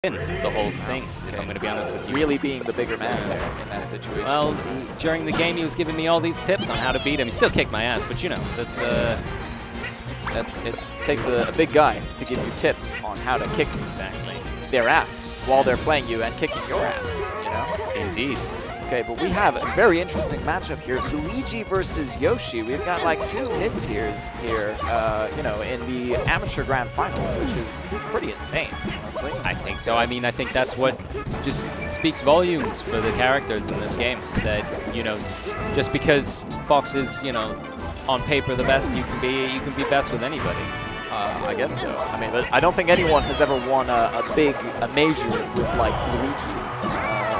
in the whole thing, if I'm going to be honest with you. Really being the bigger man there in that situation. Well, during the game he was giving me all these tips on how to beat him. He still kicked my ass, but you know, that's it takes a big guy to give you tips on how to kick their ass while they're playing you and kicking your ass, you know? Indeed. Okay, but we have a very interesting matchup here. Luigi versus Yoshi. We've got like two mid-tiers here, you know, in the amateur grand finals, which is pretty insane, honestly. I think so. I mean, I think that's what just speaks volumes for the characters in this game. That, you know, just because Fox is, you know, on paper the best, you can be best with anybody. I guess so. I mean, but I don't think anyone has ever won a major with like Luigi.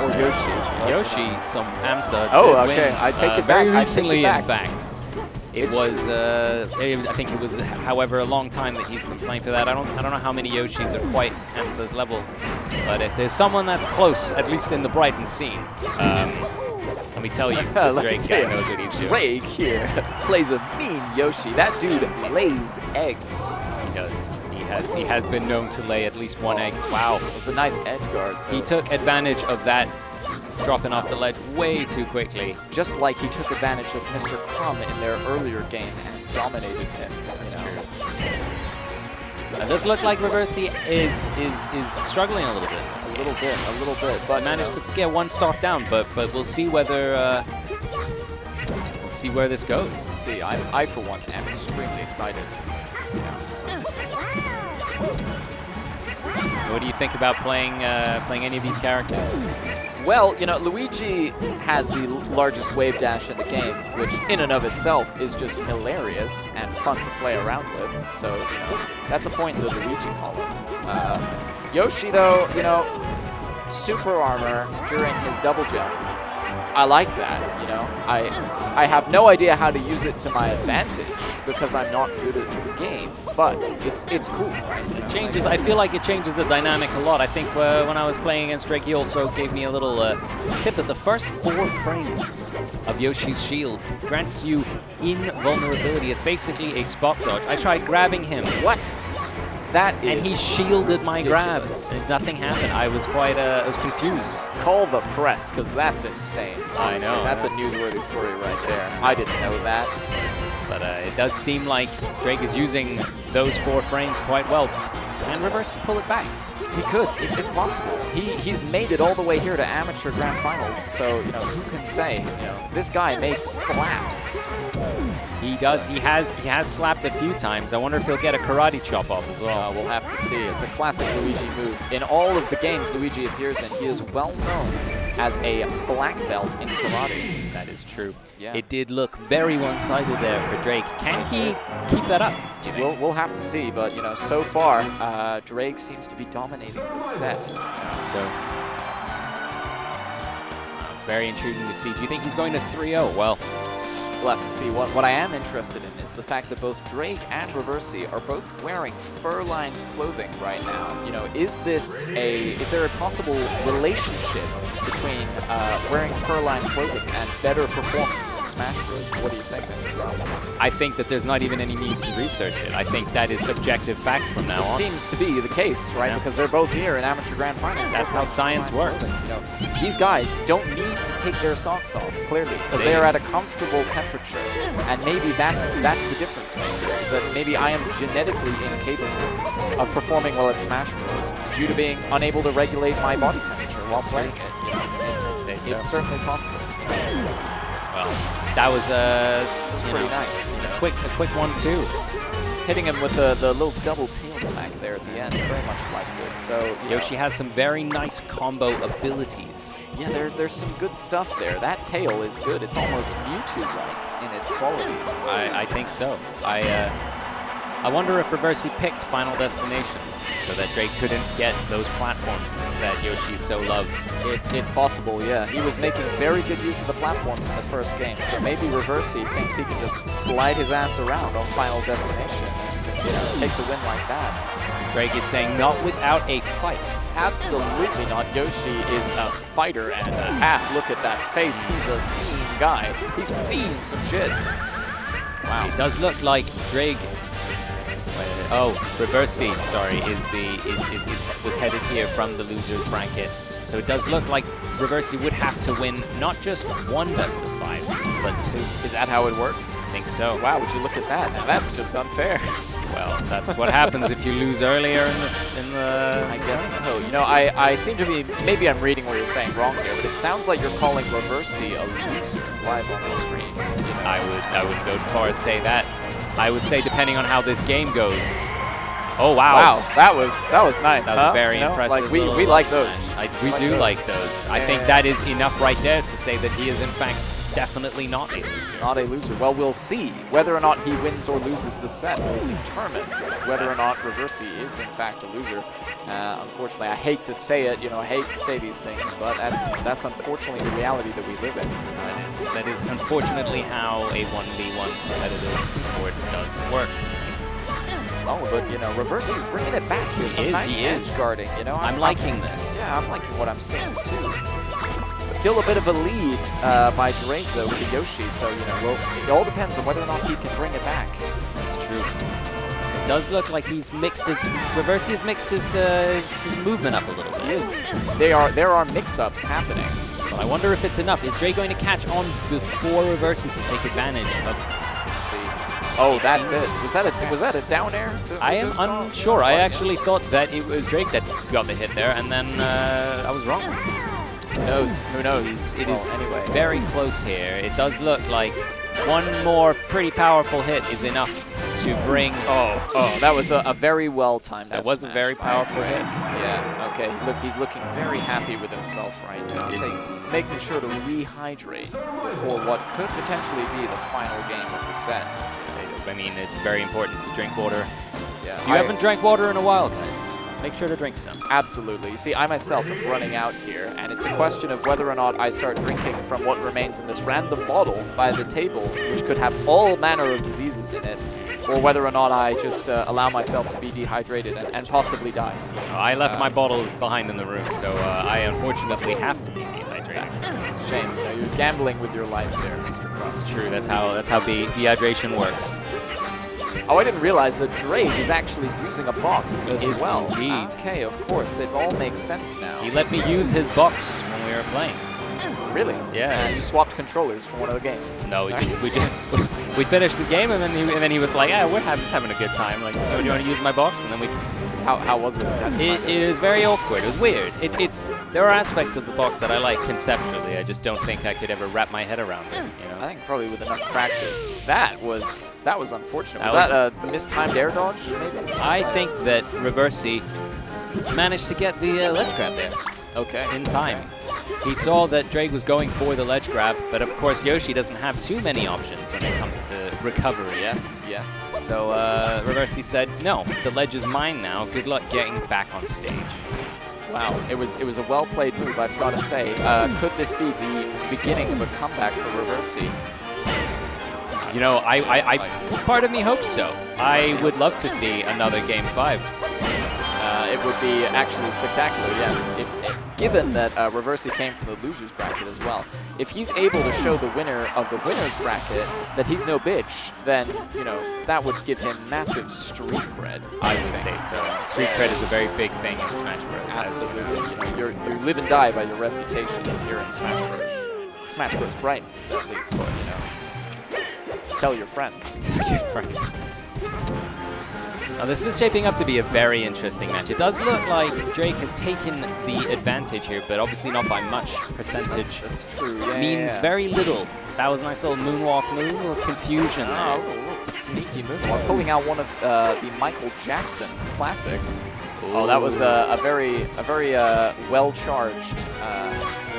Or Yoshi. Yoshi, some AMSA. Oh, okay. I take it back. Very recently, in fact. It was, I think it was, however, a long time that he's been playing for that. I don't know how many Yoshis are quite AMSA's level, but if there's someone that's close, at least in the Brighton scene, let me tell you, this Drake guy knows what he's doing. Drake here plays a mean Yoshi. That dude lays eggs. He does. He has been known to lay at least one egg. Wow, it was a nice edge guard. So. He took advantage of that dropping off the ledge way too quickly. Just like he took advantage of Mr. Crumb in their earlier game and dominated him. That's true. It does look like Reversii is struggling a little bit. A little bit. But managed to get one stock down, but we'll see whether we'll see where this goes. Let's see, I for one am extremely excited. Yeah. So what do you think about playing any of these characters? Well, you know, Luigi has the largest wave dash in the game, which in and of itself is just hilarious and fun to play around with. So, you know, that's a point in the Luigi column. Yoshi, though, you know, super armor during his double jump. I like that, you know. I have no idea how to use it to my advantage because I'm not good at the game, but it's cool, right? You know? It changes. I feel like it changes the dynamic a lot. I think when I was playing against Drake, he also gave me a little tip that the first 4 frames of Yoshi's shield grants you invulnerability. It's basically a spot dodge. I tried grabbing him. What? That is and he shielded my grabs, and nothing happened. I was quite, I was confused. Call the press, because that's insane. Honestly. I know. That's a newsworthy story right there. I didn't know that. But it does seem like Drake is using those 4 frames quite well. Can Reversii pull it back? He could. It's possible. He's made it all the way here to amateur grand finals. So, you know, who can say? You know, this guy may slap. He does. He has slapped a few times. I wonder if he'll get a karate chop off as well. We'll have to see. It's a classic Luigi move. In all of the games Luigi appears in, he is well known as a black belt in karate. That is true. Yeah. It did look very one-sided there for Drake. Can he keep that up? We'll have to see. But you know, so far, Drake seems to be dominating the set. So it's very intriguing to see. Do you think he's going to 3-0? Well, we'll have to see. What I am interested in is the fact that both DRAIG and Reversii are both wearing fur-lined clothing right now. You know, is there a possible relationship between wearing fur-lined clothing and better performance in Smash Bros? What do you think, Mr. Brown? I think that there's not even any need to research it. I think that is objective fact from now on. It seems to be the case, right? Yeah. Because they're both here in amateur grand finals. That's how science works. You know, these guys don't need to take their socks off, clearly, because they are at a comfortable temperature. And maybe that's the difference maker, is that maybe I am genetically incapable of performing well at Smash Bros. Due to being unable to regulate my body temperature while playing it. You know, it's certainly possible. Well, that was pretty nice. You know, a quick 1-2. Hitting him with the little double tail smack there at the end. Very much liked it. So Yoshi has some very nice combo abilities. Yeah, there's some good stuff there. That tail is good. It's almost Mewtwo-like in its qualities. I think so. I wonder if Reversii picked Final Destination so that Drake couldn't get those platforms that Yoshi so loved. It's possible, yeah. He was making very good use of the platforms in the first game, so maybe Reversii thinks he can just slide his ass around on Final Destination and just, you know, take the win like that. Drake is saying not without a fight. Absolutely not. Yoshi is a fighter and a half. Look at that face. He's a mean guy. He's seen some shit. Wow. So it does look like DRAIG Oh, Reversii, sorry, was headed here from the losers bracket. So it does look like Reversii would have to win not just one best of 5, but 2. Is that how it works? I think so. Wow, would you look at that? Now that's just unfair. Well, that's what happens if you lose earlier in the I guess so. You know, I seem to be, maybe I'm reading what you're saying wrong here, but it sounds like you're calling Reversii a loser live on the stream. You know? I would go as far as say that. I would say depending on how this game goes. Oh wow! Wow, that was nice. That was very impressive. Like we like those. We do like those. I think that is enough right there to say that he is in fact definitely not a loser. Not a loser. Well, we'll see. Whether or not he wins or loses the set will determine whether or not Reversii is in fact a loser. Unfortunately, I hate to say it. You know, I hate to say these things, but that's unfortunately the reality that we live in. That is unfortunately how a 1v1 competitive sport does work. Oh, but you know, Reversii's bringing it back here. Some nice edge guarding. You know, I'm liking this. Yeah, I'm liking what I'm seeing too. Still a bit of a lead by DRAIG though with the Yoshi. So you know, it all depends on whether or not he can bring it back. That's true. It does look like he's mixed his Reversii has mixed his movement up a little bit. He is. There are mix-ups happening. Well, I wonder if it's enough. Is DRAIG going to catch on before Reversii can take advantage of? Let's see. Oh, that's it. Was that a down air? I am unsure. I actually thought that it was DRAIG that got the hit there, and then I was wrong. Who knows? Who knows? It is very close here. It does look like one more pretty powerful hit is enough to bring. Oh, that was a very well timed. That was a very powerful hit. Yeah. Okay. Look, he's looking very happy with himself right now. Making sure to rehydrate before what could potentially be the final game of the set. I mean, it's very important to drink water. Yeah. If you haven't drank water in a while, guys, make sure to drink some. Absolutely. You see, I myself am running out here, and it's a question of whether or not I start drinking from what remains in this random bottle by the table, which could have all manner of diseases in it, or whether or not I just allow myself to be dehydrated and possibly die. I left my bottle behind in the room, so I unfortunately have to be dehydrated. It's a shame. You know, you're gambling with your life there, Mr. Cross. It's true. That's how dehydration works. Oh, I didn't realize that DRAIG is actually using a box as well. Indeed. Okay, of course. It all makes sense now. He let me use his box when we were playing. Really? Yeah. You just swapped controllers from one of the games. No, we finished the game, and then he was like, "Yeah, we're just having a good time. Like, oh, do you want to use my box?" And then we. How was it? It was very awkward. It was weird. There are aspects of the box that I like conceptually. I just don't think I could ever wrap my head around it. You know? I think probably with enough practice. That was unfortunate. Was that a mistimed air dodge? Maybe. I think that Reversii managed to get the ledge grab there. Okay. In time. He saw that DRAIG was going for the ledge grab, but of course Yoshi doesn't have too many options when it comes to recovery. Yes. So Reversii said, "No, the ledge is mine now. Good luck getting back on stage." Wow, it was a well-played move, I've got to say. Could this be the beginning of a comeback for Reversii? You know, I part of me hopes so. I would love to see another Game 5. It would be actually spectacular, yes. Given that Reversii came from the losers bracket as well, if he's able to show the winner of the winners bracket that he's no bitch, then you know that would give him massive street cred. I would say so. Street cred is a very big thing in Smash Bros. Absolutely, you know, you live and die by your reputation here in Smash Bros. Smash Bros. Brighton, at least. You know. Tell your friends. Tell your friends. Now this is shaping up to be a very interesting match. It does look like DRAIG has taken the advantage here, but obviously not by much. Percentage that's true. Yeah, means very little. That was a nice little moonwalk move, a little confusion there. Oh, a little sneaky moonwalk, pulling out one of the Michael Jackson classics. Ooh. Oh, that was a very well-charged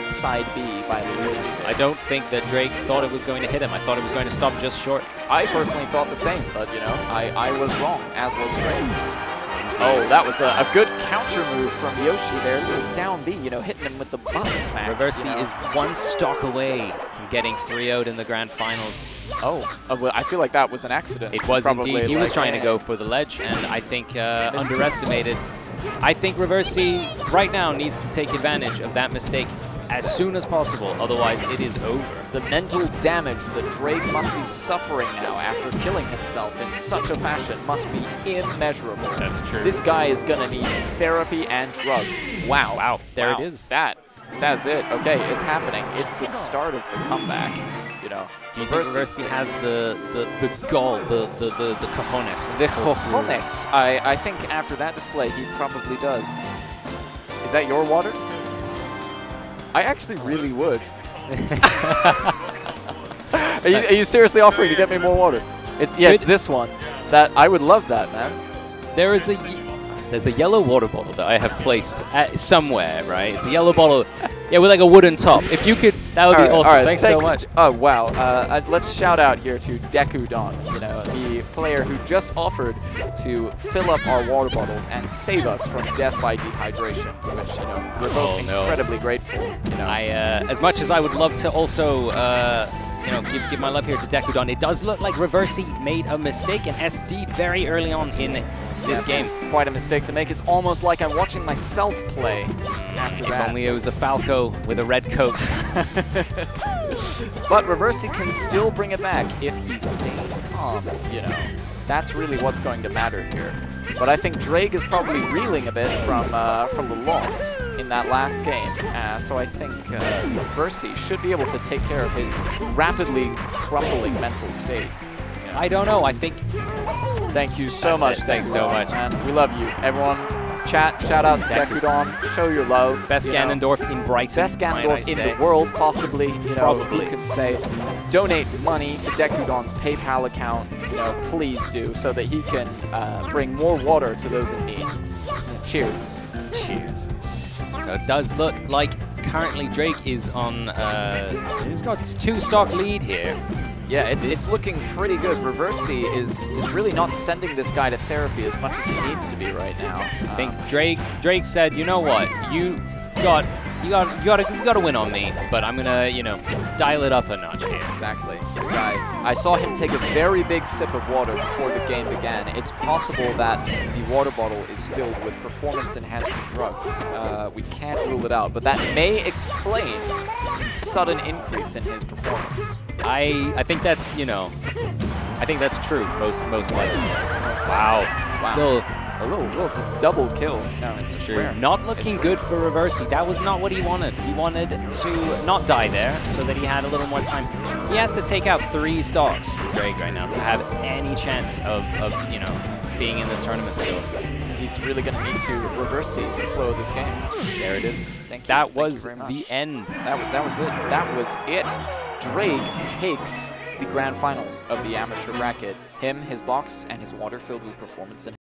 side B by Luigi. I don't think that DRAIG thought it was going to hit him. I thought it was going to stop just short. I personally thought the same, but you know, I was wrong, as was DRAIG. Oh, that was a good counter move from Yoshi there. Little down B, you know, hitting him with the butt smack. Reversii is one stock away from getting 3-0'd in the grand finals. Oh, well, I feel like that was an accident. It was indeed. He was trying to go for the ledge, and I think underestimated. I think Reversii right now needs to take advantage of that mistake as soon as possible, otherwise it is over. The mental damage that DRAIG must be suffering now after killing himself in such a fashion must be immeasurable. That's true. This guy is gonna need therapy and drugs. Wow. Wow, there it is. That's it. Okay, it's happening. It's the start of the comeback. You know, do you think Reversii has the gall, the cojones? The cojones. I think after that display, he probably does. Is that your water? I actually really would. Are you seriously offering to get me more water? It's this one. That I would love that, man. There's a yellow water bottle that I have placed somewhere, right? It's a yellow bottle, yeah, with like a wooden top. If you could, that would be awesome. All right, Thanks so much. Oh wow! Let's shout out here to Dekudon, you know, the player who just offered to fill up our water bottles and save us from death by dehydration, which we're both incredibly grateful. You know, as much as I would love to also. Give my love here to Dekudon. It does look like Reversii made a mistake and SD'd very early on in this game. Quite a mistake to make. It's almost like I'm watching myself play after that. If only it was a Falco with a red coat. But Reversii can still bring it back if he stays calm, you know. That's really what's going to matter here. But I think DRAIG is probably reeling a bit from the loss in that last game. So I think Reversii should be able to take care of his rapidly crumbling mental state. You know? I don't know. I think... Thank you so much. Thanks so much. And we love you. Everyone, shout out to Dekudon. Show your love. Best Ganondorf in Brighton. Best Ganondorf in the world, possibly. Probably. You can say, donate money to Dekudon's PayPal account. Please do, so that he can bring more water to those in need. Cheers. Cheers. So it does look like currently DRAIG is on. He's got 2-stock lead here. Yeah, it's looking pretty good. Reversii is really not sending this guy to therapy as much as he needs to be right now. I think DRAIG said, you know what, you gotta win on me, but I'm gonna dial it up a notch here. Exactly. I saw him take a very big sip of water before the game began. It's possible that the water bottle is filled with performance-enhancing drugs. We can't rule it out, but that may explain the sudden increase in his performance. I think that's I think that's true. Most likely. Wow. A little just double kill. No, it's true. Rare. Not looking good for Reversii. That was not what he wanted. He wanted to not die there so that he had a little more time. He has to take out 3 stocks from DRAIG right now to have any chance of being in this tournament still. He's really going to need to Reversii the flow of this game. There it is. Thank you. That was the end. That was it. That was it. DRAIG takes the grand finals of the amateur bracket. Him, his box, and his water filled with performance